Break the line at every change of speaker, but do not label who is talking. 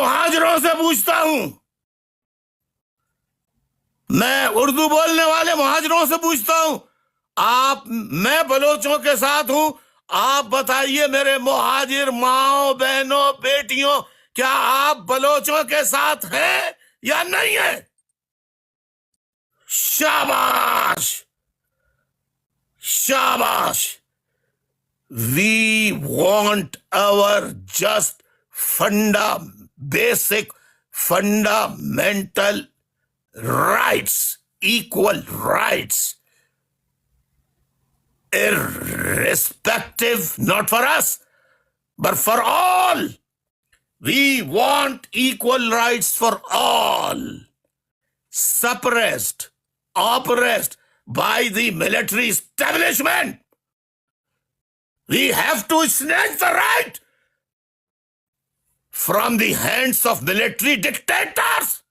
मुहाजिरों से पूछता हूं, मैं उर्दू बोलने वाले मुहाजिरों से पूछता हूं, मैं बलोचों के साथ हूं, आप बताइए मेरे मुहाजिर माओ बहनों बेटियों, क्या आप बलोचों के साथ हैं या नहीं है? शाबाश, शाबाश। We want our just basic fundamental rights, equal rights, irrespective, not for us, but for all. We want equal rights for all. Suppressed, oppressed by the military establishment. We have to snatch the right from the hands of military dictators.